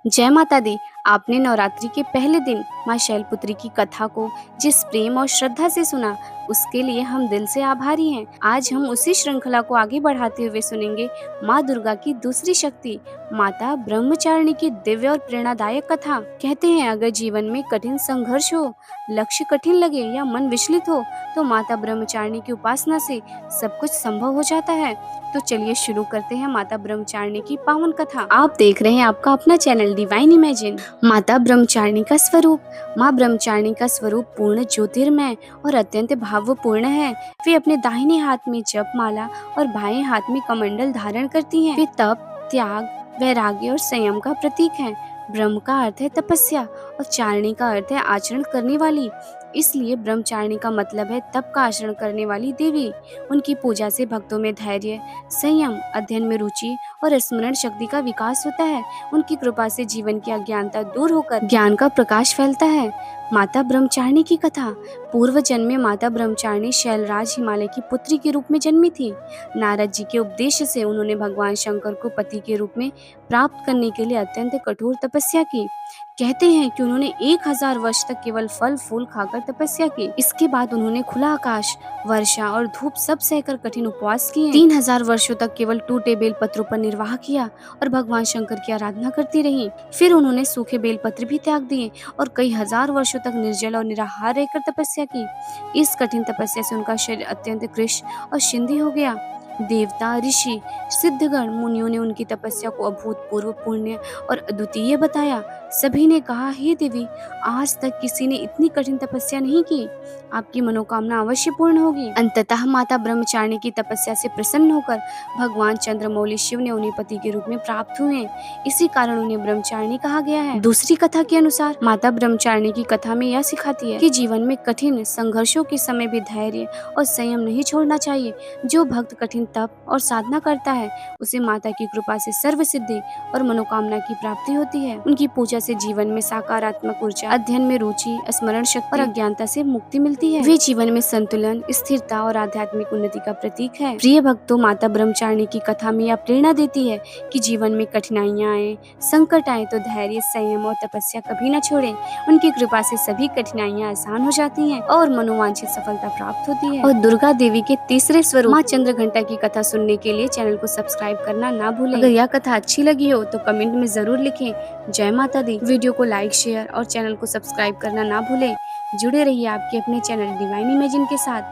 जय माता दी। आपने नवरात्रि के पहले दिन माँ शैलपुत्री की कथा को जिस प्रेम और श्रद्धा से सुना, उसके लिए हम दिल से आभारी हैं। आज हम उसी श्रृंखला को आगे बढ़ाते हुए सुनेंगे माँ दुर्गा की दूसरी शक्ति, माता ब्रह्मचारिणी की दिव्य और प्रेरणादायक कथा। कहते हैं अगर जीवन में कठिन संघर्ष हो, लक्ष्य कठिन लगे या मन विचलित हो, तो माता ब्रह्मचारिणी की उपासना से सब कुछ संभव हो जाता है। तो चलिए शुरू करते हैं माता ब्रह्मचारिणी की पावन कथा। आप देख रहे हैं आपका अपना चैनल डिवाइन इमेजिन। माता ब्रह्मचारिणी का स्वरूप। माँ ब्रह्मचारिणी का स्वरूप पूर्ण ज्योतिर्मय और अत्यंत भावपूर्ण है। वे अपने दाहिने हाथ में जप माला और बाएं हाथ में कमंडल धारण करती हैं। वे तप, त्याग, वैराग्य और संयम का प्रतीक हैं। ब्रह्म का अर्थ है तपस्या और चारिणी का अर्थ है आचरण करने वाली। इसलिए ब्रह्मचारिणी का मतलब है तप का आचरण करने वाली देवी। उनकी पूजा से भक्तों में धैर्य, संयम, अध्ययन में रुचि और स्मरण शक्ति का विकास होता है। उनकी कृपा से जीवन की अज्ञानता दूर होकर ज्ञान का प्रकाश फैलता है। माता ब्रह्मचारिणी की कथा। पूर्व जन्म में माता ब्रह्मचारिणी शैलराज हिमालय की पुत्री के रूप में जन्मी थी। नारद जी के उपदेश से उन्होंने भगवान शंकर को पति के रूप में प्राप्त करने के लिए अत्यंत कठोर तपस्या की। कहते हैं कि उन्होंने 1000 वर्ष तक केवल फल फूल खाकर तपस्या की। इसके बाद उन्होंने खुला आकाश, वर्षा और धूप सब सहकर कठिन उपवास किए। 3000 वर्षों तक केवल टूटे बेल पत्रों पर निर्वाह किया और भगवान शंकर की आराधना करती रही। फिर उन्होंने सूखे बेल पत्र भी त्याग दिए और कई हजार वर्षों तक निर्जल और निराहार रहकर तपस्या की। इस कठिन तपस्या से उनका शरीर अत्यंत कृश और शिंदी हो गया। देवता, ऋषि, सिद्धगण, मुनियों ने उनकी तपस्या को अभूतपूर्व पुण्य और अद्वितीय बताया। सभी ने कहा, हे देवी, आज तक किसी ने इतनी कठिन तपस्या नहीं की। आपकी मनोकामना अवश्य पूर्ण होगी। अंततः माता ब्रह्मचारिणी की तपस्या से प्रसन्न होकर भगवान चंद्रमौली शिव ने उन्हें पति के रूप में प्राप्त हुए। इसी कारण उन्हें ब्रह्मचारिणी कहा गया है। दूसरी कथा के अनुसार माता ब्रह्मचारिणी की कथा में यह सिखाती है कि जीवन में कठिन संघर्षों के समय भी धैर्य और संयम नहीं छोड़ना चाहिए। जो भक्त कठिन तप और साधना करता है, उसे माता की कृपा से सर्व सिद्धि और मनोकामना की प्राप्ति होती है। उनकी पूजा से जीवन में सकारात्मक ऊर्जा, अध्ययन में रुचि, स्मरण शक्ति और अज्ञानता से मुक्ति मिलती है। वे जीवन में संतुलन, स्थिरता और आध्यात्मिक उन्नति का प्रतीक है। प्रिय भक्तों, माता ब्रह्मचारिणी की कथा में यह प्रेरणा देती है कि जीवन में कठिनाइयां आए, संकट आए तो धैर्य, संयम और तपस्या कभी न छोड़ें। उनकी कृपा से सभी कठिनाइयां आसान हो जाती हैं और मनोवांछित सफलता प्राप्त होती है। और दुर्गा देवी के तीसरे स्वरूप माँ चंद्रघंटा की कथा सुनने के लिए चैनल को सब्सक्राइब करना ना भूलें। अगर यह कथा अच्छी लगी हो तो कमेंट में जरूर लिखें जय माता दी। वीडियो को लाइक, शेयर और चैनल को सब्सक्राइब करना ना भूलें। जुड़े रहिए आपके अपने चैनल डिवाइन इमेजिन के साथ।